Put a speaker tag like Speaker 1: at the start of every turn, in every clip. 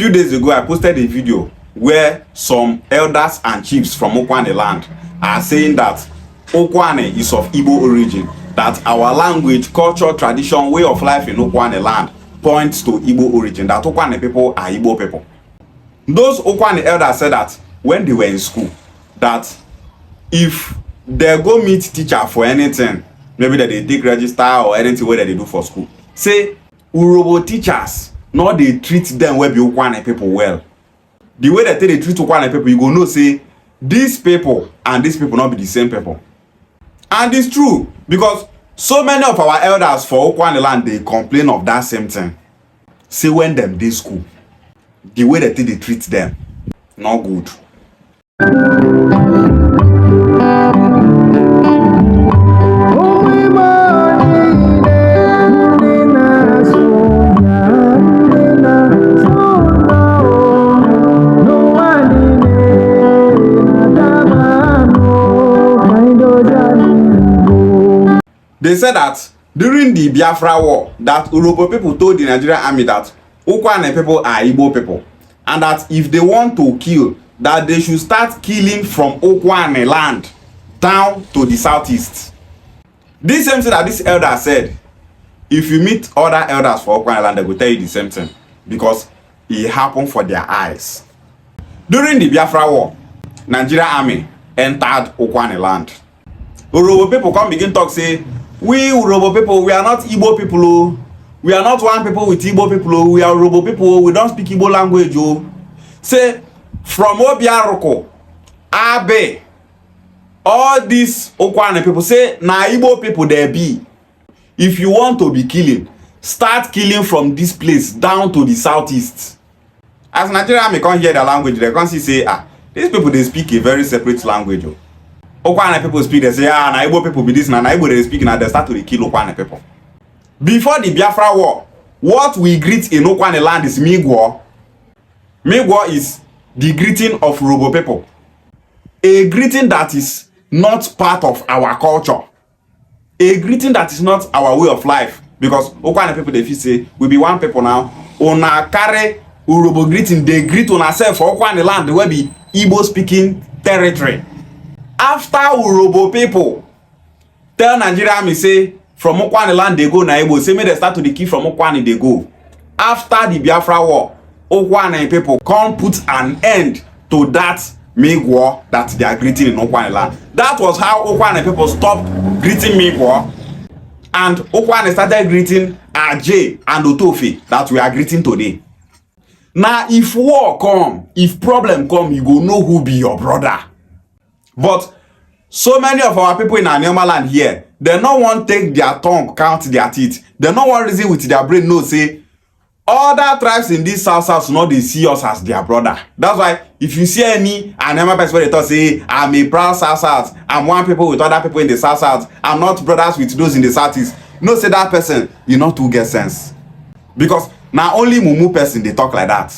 Speaker 1: few days ago, I posted a video where some elders and chiefs from Ukwuani land are saying that Ukwuani is of Igbo origin, that our language, culture, tradition, way of life in Ukwuani land points to Igbo origin, that Ukwuani people are Igbo people. Those Ukwuani elders said that when they were in school, that if they go meet teacher for anything, maybe that they take register or anything where they do for school, say Urobo teachers, not they treat them where be Ukwuani people well. The way that they treat Ukwuani people, you go know say these people and these people not be the same people. And it's true, because so many of our elders for Ukwuani land, they complain of that same thing. Say when them dey school, the way that they treat them, not good. They said that during the Biafra war, that Urobo people told the Nigerian army that Ukwuani people are Igbo people, and that if they want to kill, that they should start killing from Ukwuani land down to the southeast. This same thing that this elder said, if you meet other elders for Ukwuani land, they will tell you the same thing, because it happened for their eyes. During the Biafra war, Nigerian army entered Ukwuani land. Urobo people come begin talk say, we Urobo people, we are not Igbo people, oh. We are not one people with Igbo people, oh. We are Urobo people, oh. We don't speak Igbo language, oh. Say, from Obiaroko, Abe, all these Ukwuani people, say, na Igbo people there be. If you want to be killing, start killing from this place down to the southeast. As Nigerian may come hear the language, they can see say, these people, they speak a very separate language, oh. Ukwuani people speak, they say, na Igbo people be this, na Igbo they speak, and they start to kill Ukwuani people. Before the Biafra war, what we greet in Ukwuani land is Migwo. Migwo is the greeting of Urobo people. A greeting that is not part of our culture. A greeting that is not our way of life. Because Ukwuani people, they feel say, we be one people now. Una carry Urobo greeting, they greet on ourselves for Ukwuani land, where be Igbo speaking territory. After Urobo people tell Nigeria army say from Ukwuani land they go na Igbo, say make they start to the key from Ukwuani they go. After the Biafra war, Ukwuani people come put an end to that Migwo that they are greeting in Ukwuani land. That was how Ukwuani people stopped greeting Migwo, and Ukwuani started greeting Ajay and Otofe that we are greeting today. Now if war come, if problem come, you go know who be your brother. But so many of our people in our normal land here, they don't want to take their tongue, count their teeth. They don't want to reason with their brain, no, say, other tribes in this south, no, they see us as their brother. That's why, if you see any animal person where they talk, say, I'm a proud south, I'm one people with other people in the south, I'm not brothers with those in the southeast. No, say that person, you not to get sense. Because now only Mumu person, they talk like that.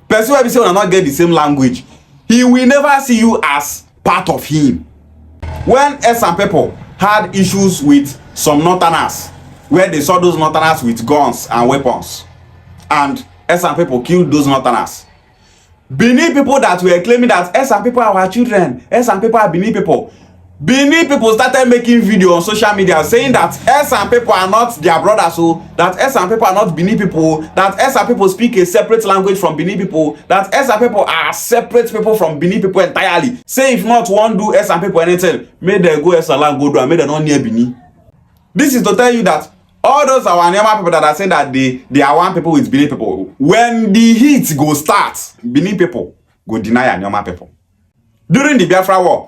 Speaker 1: Person where we say, will not get the same language, he will never see you as part of him. When some people had issues with some northerners, where they saw those northerners with guns and weapons, and some people killed those northerners, Benin people that were claiming that some people are our children, some people are Benin people started making video on social media saying that some people are not their brothers, so that some people are not Benin people, that some people speak a separate language from Benin people, that some people are separate people from Benin people entirely. Say if not one do some people anything, may they go land go do and may they not near Benin. This is to tell you that all those our Nema people that are saying that they are one people with Benin people, when the heat go start, Benin people go deny Nema people. During the Biafra war,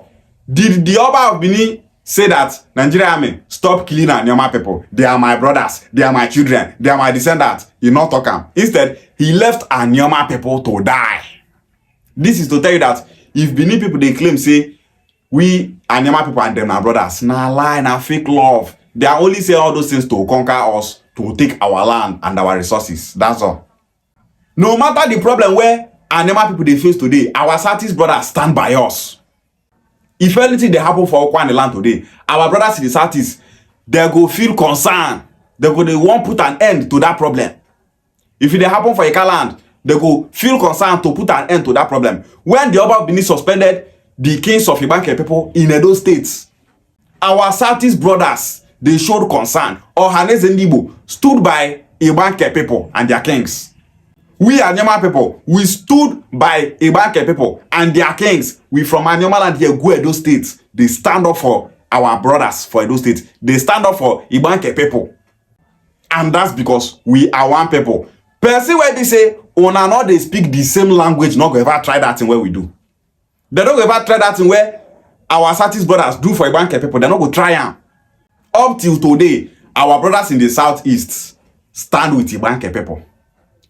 Speaker 1: did the Oba of Benin say that Nigeria army stop killing Anyama people? They are my brothers, they are my children, they are my descendants. He not talk am. Instead, he left Anyama people to die. This is to tell you that if Benin people they claim say we Anyama people and them are brothers, na lie, na fake love. They are only say all those things to conquer us, to take our land and our resources. That's all. No matter the problem where Anyama people they face today, our Southeast brothers stand by us. If anything they happen for Ukwuani land today, our brothers in the Southeast, they go feel concerned. They want put an end to that problem. If it happen for Ika land, they go feel concerned to put an end to that problem. When the Oba of Benin suspended the kings of Igbo people in Edo State, our Southeast brothers, they showed concern. Ohaneze Igbo stood by Igbo people and their kings. We Anyama people, we stood by Igbo people and their kings. We from Anyama land here go Edo State. They stand up for our brothers for Edo State. They stand up for Igbo people. And that's because we are one people. Person where they say, una not they speak the same language, not go ever try that thing where we do. They don't go ever try that thing where our Southeast brothers do for Igbo people. They not go try them. Up till today, our brothers in the Southeast stand with Igbo people.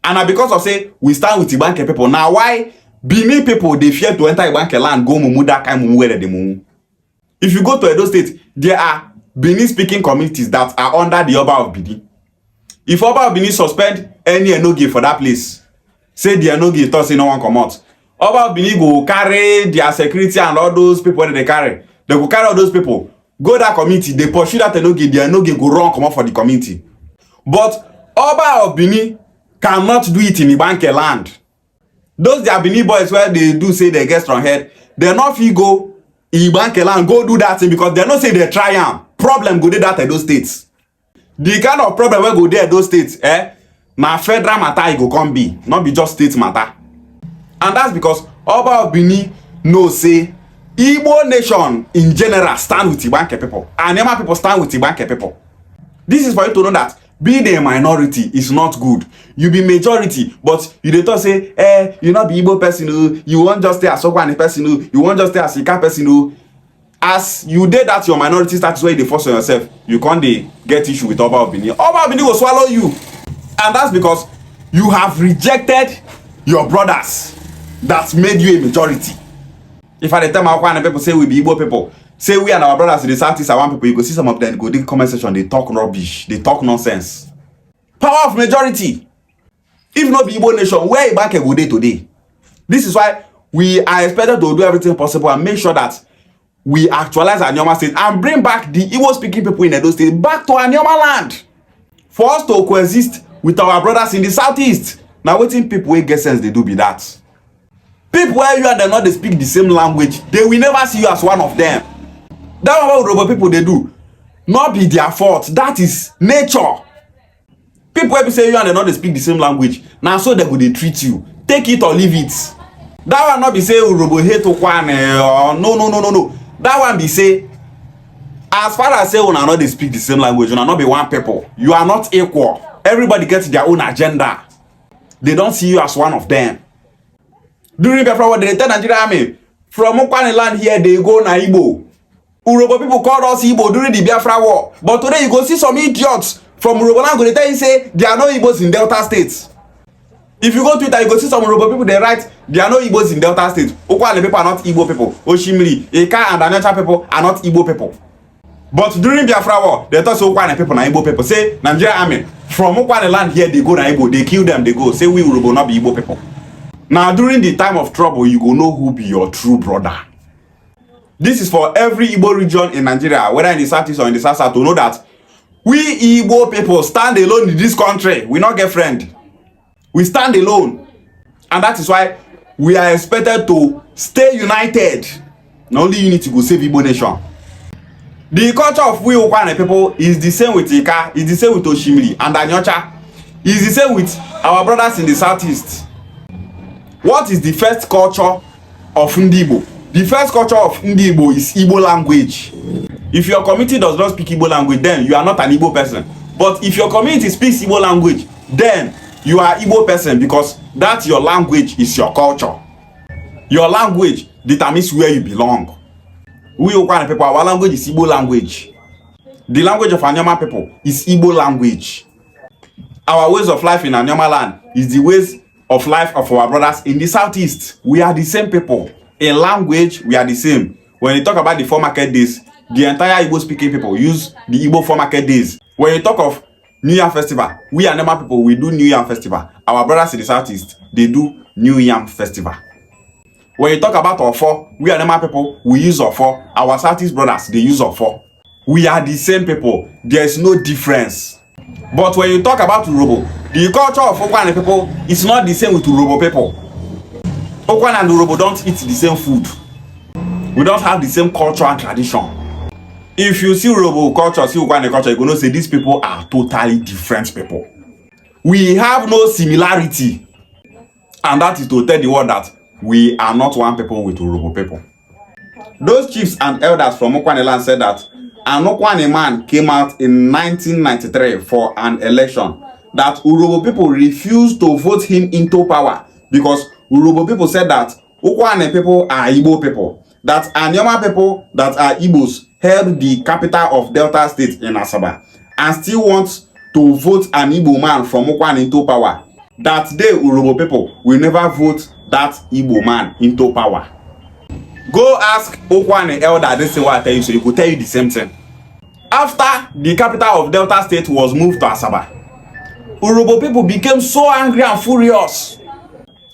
Speaker 1: And because of say we stand with Igbo people, now why Benin people they fear to enter Igbo land, go mumu that kind mumu where they mumu. If you go to Edo State, there are Benin speaking communities that are under the Oba of Benin. If Oba of Benin suspend any Enugu for that place, say the Enugu thought say no one come out. Oba of Benin go carry their security and all those people that they carry. They go carry all those people, go that community, they pursue that Enugu, the Enugu go run come out for the community. But Oba of Benin cannot do it in Ibanke land. Those their Benin boys where they do say they get strong head, they not fit go Ibanke land, go do that thing because they not say they try am. Problem go dey that Edo States. The kind of problem wey go dey Edo States, na federal matter e go come be, not be just state matter. And that's because Oba of Benin know say Igbo nation in general stand with Ibanke people. And Anyama people stand with Ibanke people. This is for you to know that being a minority is not good. You be majority, but you dey talk say, you not be Igbo person, you won't just stay as Ukwuani person, you won't just stay as Ika person. As you did that your minority status where you force on yourself, you can't get issue with Oba of Benin. Oba of Benin will swallow you. And that's because you have rejected your brothers that made you a majority. If at the time Ukwuani people say we be Igbo people, say we and our brothers in the Southeast are one people, you go see some of them go in the comment section, they talk rubbish, they talk nonsense. Power of majority. If not be Igbo nation, where Ibanke go dey today? This is why we are expected to do everything possible and make sure that we actualize Anyama State and bring back the Igbo speaking people in Edo State back to Anyama land for us to coexist with our brothers in the Southeast. Now wetin people wey get sense they do be that. People where you and them not they speak the same language, they will never see you as one of them. That one what Urhobo people they do, not be their fault. That is nature. People where say you and them not they speak the same language, now so they go they treat you. Take it or leave it. That one not be say Urhobo hate Ukwuani or no. That one be say, as far as say una not they speak the same language, una not be one people. You are not equal. Everybody gets their own agenda. They don't see you as one of them. During Biafra war, they tell Nigeria army from Ukwuani land here they go na Igbo. Urhobo people called us Igbo during the Biafra war, but today you go see some idiots from Urhobo land go they tell you say there are no Igbos in Delta States. If you go Twitter, you go see some Urhobo people, they write, there are no Igbos in Delta State. Ukwuani people are not Igbo people. Oshimiri, Eka and Anyacha people are not Igbo people. But during Biafra war, they thought Ukwuani people are Igbo people. Say, Nigeria army, from Ukwuani land here, they go na Igbo. They kill them, they go. Say, we Urhobo not be Igbo people. Now, during the time of trouble, you go know who be your true brother. This is for every Igbo region in Nigeria, whether in the Southeast or in the South, to know that we Igbo people stand alone in this country. We not get friend. We stand alone, and that is why we are expected to stay united. Not only unity will save Igbo nation. The culture of we Ukwuani people is the same with Ika, is the same with Oshimiri and Anyocha, is the same with our brothers in the Southeast. What is the first culture of Igbo? The first culture of Igbo is Igbo language. If your community does not speak Igbo language, then you are not an Igbo person. But if your community speaks Igbo language, then you are Igbo person because that your language is your culture. Your language determines where you belong. We Ukwuani people, our language is Igbo language. The language of Anyama people is Igbo language. Our ways of life in Anyama land is the ways of life of our brothers in the Southeast. We are the same people. In language, we are the same. When you talk about the 4 market days, the entire Igbo speaking people use the Igbo 4 market days. When you talk of New Yam Festival, we Anyama people, we do New Yam Festival. Our brothers in the Southeast, they do New Yam Festival. When you talk about Ofo, we Anyama people, we use Ofo. Our Southeast brothers, they use Ofo. We are the same people. There is no difference. But when you talk about Urhobo, The culture of Ukwuani people is not the same with Urobo people. Ukwuani and Urobo don't eat the same food. We don't have the same culture and tradition. If you see Urobo culture, see Ukwuani culture, you're going to say these people are totally different people. We have no similarity. And that is to tell the world that we are not one people with Urobo people. Those chiefs and elders from Ukwuani land said that an Ukwuani man came out in 1993 for an election that Urobo people refused to vote him into power because Urobo people said that Ukwuani people are Igbo people, that Anyoma people that are Igbos held the capital of Delta State in Asaba and still want to vote an Igbo man from Ukwuani into power. That day Urobo people will never vote that Igbo man into power. Go ask Ukwuani elder this thing what I tell you, so he could tell you the same thing. After the capital of Delta State was moved to Asaba, Urobo people became so angry and furious.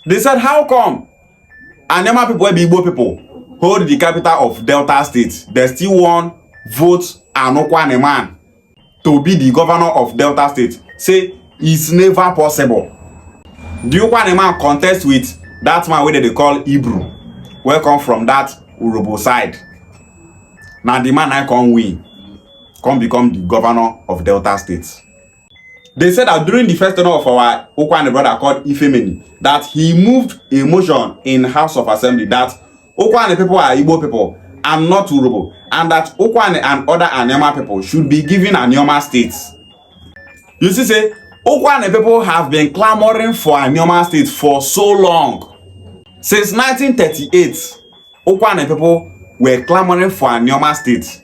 Speaker 1: They said, how come Anyama people and Igbo people hold the capital of Delta State, they still want vote an Ukwuani man to be the governor of Delta State? Say it's never possible. The Ukwuani man contest with that man where they call Hebrew, where come from that Urobo side. Now the man I can win, come become the governor of Delta State. They said that during the first tenure of our Ukwuani brother called Ifemeni, that he moved a motion in House of Assembly that Ukwuani people are Igbo people and not Urobo, and that Ukwuani and other Anyama people should be given Anyama states. You see, say Ukwuani people have been clamoring for Anyama state for so long. Since 1938, Ukwuani people were clamoring for Anyama state.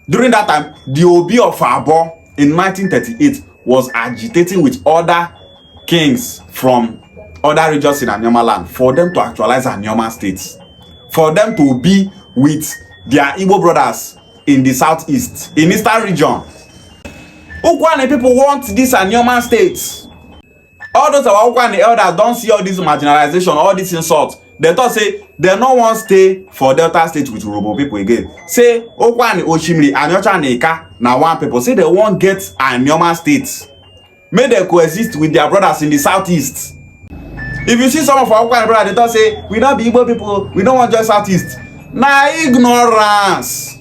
Speaker 1: During that time, the Obi of Abo in 1938 was agitating with other kings from other regions in Anyama land for them to actualize Anyama states, for them to be with their Igbo brothers in the southeast, in eastern region. Ukwuani people want this Anyama states. All those our Ukwuani elders don't see all this marginalization, all this insult. They thought say they no want stay for Delta State with Urobo people again. Say Ukwuani, Oshimiri, Anyocha and Ika na one people. Say they won't get Anyama states. May they coexist with their brothers in the southeast. If you see some of our Ukwuani brothers, they thought say we don't be Igbo people, we don't want just southeast. Na ignorance.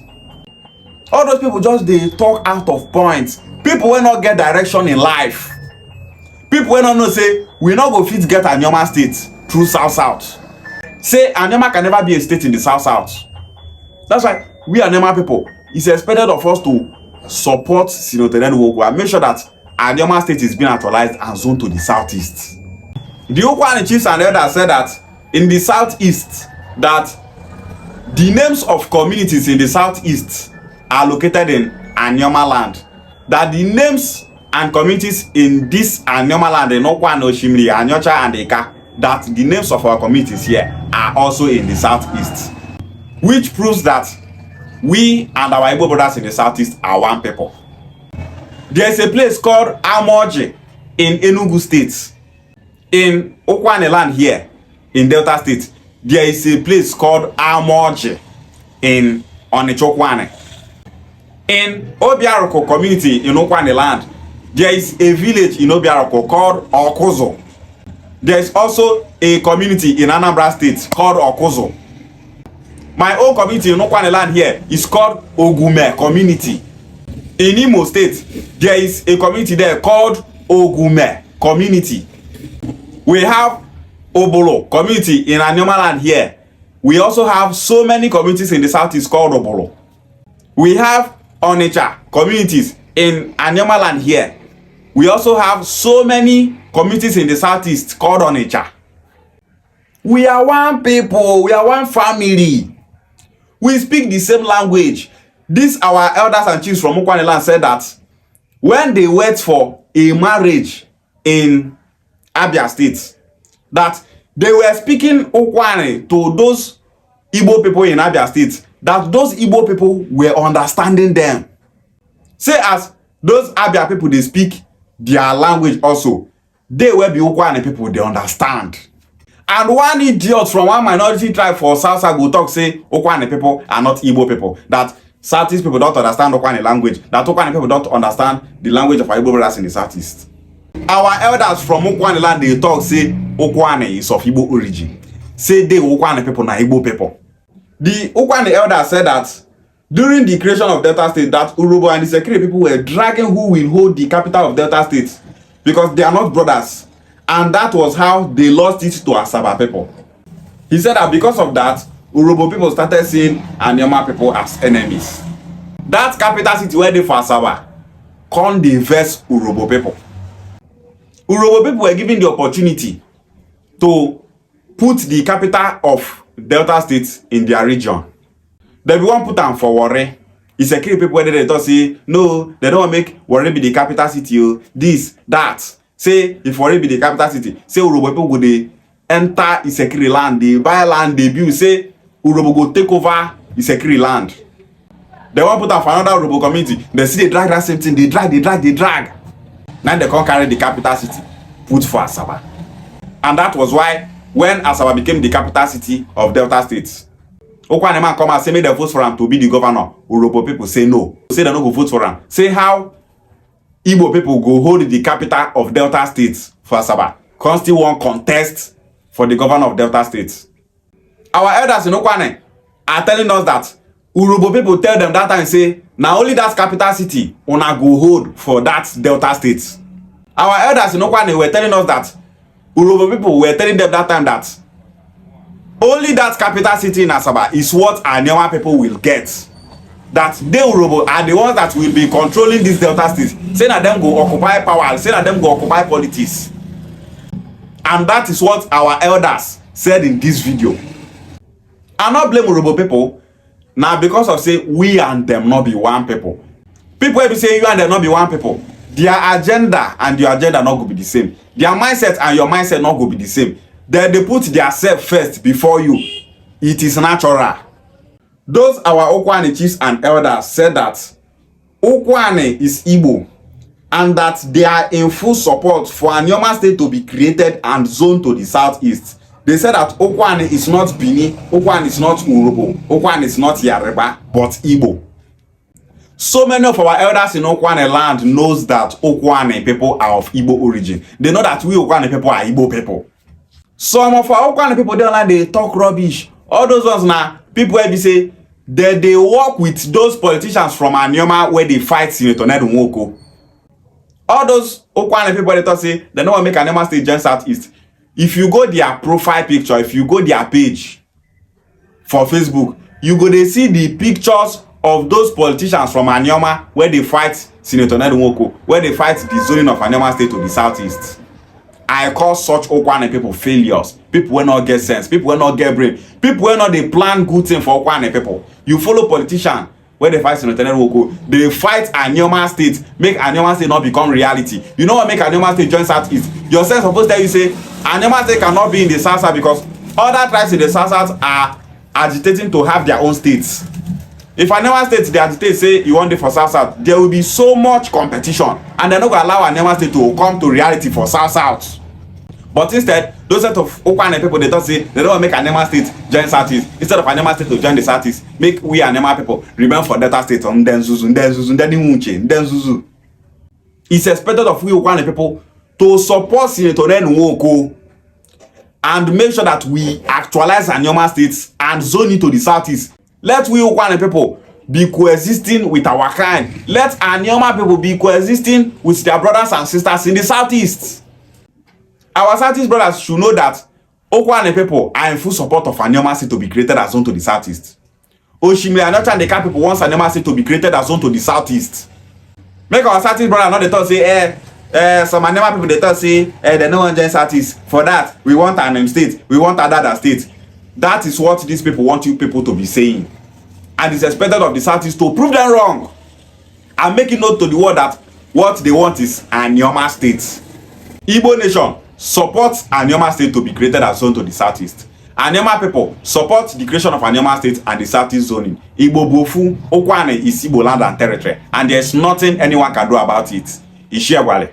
Speaker 1: All those people just they talk out of point. People will not get direction in life. People will not know say we not go fit get Anyama state through south. Say Anyama can never be a state in the south. That's why we Anyama people, it's expected of us to support Senator Enugu and make sure that Anyama state is being actualized and zoned to the southeast. The Ukwuani chiefs and elders said that in the southeast, that the names of communities in the southeast are located in Anyama land. That the names and communities in this Anyama land, in Ukwuani, Oshimiri, Anyocha and Ika, that the names of our communities here are also in the southeast, which proves that we and our Igbo brothers in the southeast are one people. There is a place called Amoji in Enugu state. In Ukwuani land here in Delta State, there is a place called Amoji in Ukwuani. In Obiaroko community in Ukwuani land, there is a village in Obiaroko called Okuzo. There is also a community in Anambra State called Okuzo. My own community in Ukwuani land here is called Ogume community. In Imo State, there is a community there called Ogume community. We have Obolo community in Anyama land here. We also have so many communities in the southeast called Obolo. We have Onitsha communities in Anyama land here. We also have so many communities in the southeast called Onitsha. We are one people, we are one family. We speak the same language. These our elders and chiefs from Ukwuani land said that when they wait for a marriage in Abia State, that they were speaking Ukwuani to those Igbo people in Abia State, that those Igbo people were understanding them. Say as those Abia people, they speak their language also, they will be Ukwuani people, they understand. And one idiot from one minority tribe for South will talk say Ukwuani people are not Igbo people, that Southeast people don't understand Ukwuani language, that Ukwuani people don't understand the language of our Igbo brothers in the Southeast. Our elders from Ukwuani land, they talk, say Ukwuani is of Igbo origin. Say they Ukwuani people na Igbo people. The Ukwuani elders said that during the creation of Delta State, that Urobo and the Sekiri people were dragging who will hold the capital of Delta State because they are not brothers. And that was how they lost it to Asaba people. He said that because of that, Urobo people started seeing Anioma people as enemies. That capital city where they for Asaba, come the verse Urobo people. Urobo people were given the opportunity to put the capital of Delta State in their region. They won't put them for Warri. It's a people where they don't say, no, they don't make Warri be the capital city. Oh, this, that. Say, if Warri be the capital city, say Urobo people go they enter Isekiri land, they buy land, they build, say Urobo go take over Isekiri land. They won't put them for another Urobo community. They see they drag that same thing, they drag. Now they can't carry the capital city, put for Asaba. And that was why when Asaba became the capital city of Delta State, Ukwuani man come and say make them vote for him to be the governor. Urobo people say no. Say they no go vote for him. Say how Igbo people go hold the capital of Delta State for Asaba. Come still want contest for the governor of Delta State. Our elders in Ukwuani are telling us that Urobo people tell them that time say now only that capital city una go hold for that Delta State. Our elders in Ukwuani were telling us that Urobo people were telling them that time that only that capital city in Asaba is what Anioma people will get. That they Urobo are the ones that will be controlling this Delta State. Say that them go occupy power, say that them go occupy politics. And that is what our elders said in this video. I not blame Urobo people. Now because of say we and them not be one people. People will be say you and them not be one people. Their agenda and your agenda not go be the same. Their mindset and your mindset not go be the same. Then they put their self first before you. It is natural. Those our Ukwuani chiefs and elders said that Ukwuani is Igbo and that they are in full support for Anioma State to be created and zoned to the southeast. They said that Ukwuani is not Bini, Ukwuani is not Urobo, Ukwuani is not Yareba, but Igbo. So many of our elders in Ukwuani land knows that Ukwuani people are of Igbo origin. They know that we Ukwuani people are Igbo people. Some of our Ukwuani people don't like they talk rubbish. All those ones now, people where they say that they work with those politicians from Anioma where they fight Senator Ned Nwoko. All those Ukwuani people they talk say they don't want to make Anioma State join Southeast. If you go their profile picture, if you go their page for Facebook, you go they see the pictures of those politicians from Anioma where they fight Senator Ned Nwoko, where they fight the zoning of Anioma State to the southeast. I call such Ukwuani people failures. People will not get sense. People will not get brain. People will not they plan good thing for Ukwuani people. You follow politician where they fight Senator Ned Nwoko. They fight Anioma State, make Anioma State not become reality. You know what make Anioma State join Southeast? Your sense supposed tell you say Anioma State cannot be in the South because other tribes in the South are agitating to have their own states. If Anioma State they agitate say you want it for South, there will be so much competition and they're not going to allow Anioma State to come to reality for South. But instead, those set of Ukwuani people they don't say they don't want to make Anioma State join Southeast. Instead of Anioma State to join the Southeast, make we Anioma people remain for Delta State on then Zuzu. It's expected of we Ukwuani people to support Senator Ned Nwoko and make sure that we actualize Anioma State and zone it to the southeast. Let we Ukwuani people be coexisting with our kind. Let Anioma people be coexisting with their brothers and sisters in the southeast. Our southeast brothers should know that Ukwuani people are in full support of Anioma State to be created as zone to the southeast. Oshime and Ocha and the people wants Anioma State to be created as zone to the southeast. Make our southeast brothers not the talk say some Anioma people they talk say they no want join Southeast. For that we want an state, we want another state. That is what these people want you people to be saying, and it's expected of the Southeast to prove them wrong and make it known to the world that what they want is Anioma State. Igbo nation supports Anioma State to be created as zone to the Southeast. Anioma people support the creation of Anioma State and the Southeast zoning. Igbo Bofu Ukwuani is Igbo land and territory, and there's nothing anyone can do about it. Ishiagwale.